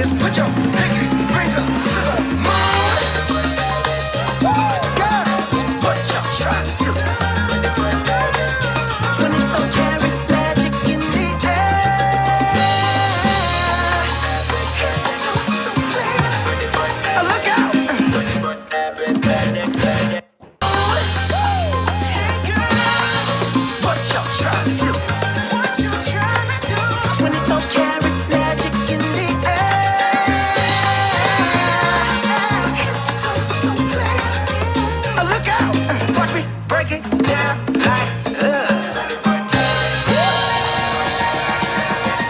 just put your pinky rings up to the moon. Girls, what y'all trying to do? 24 karat magic in the air. So clear. Look out. Hey girls, what y'all trying to do? What you trying to do? 24 karat magic in the air. So clear. Look out. Watch me break it down like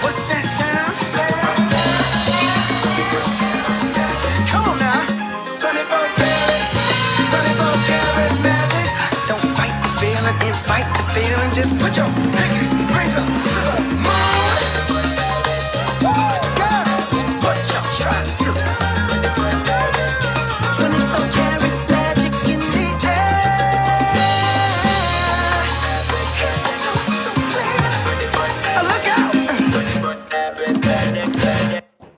what's that sound? Come on now. 24 karat magic. Don't fight the feeling, invite the feeling. Just put your pinky rings up to the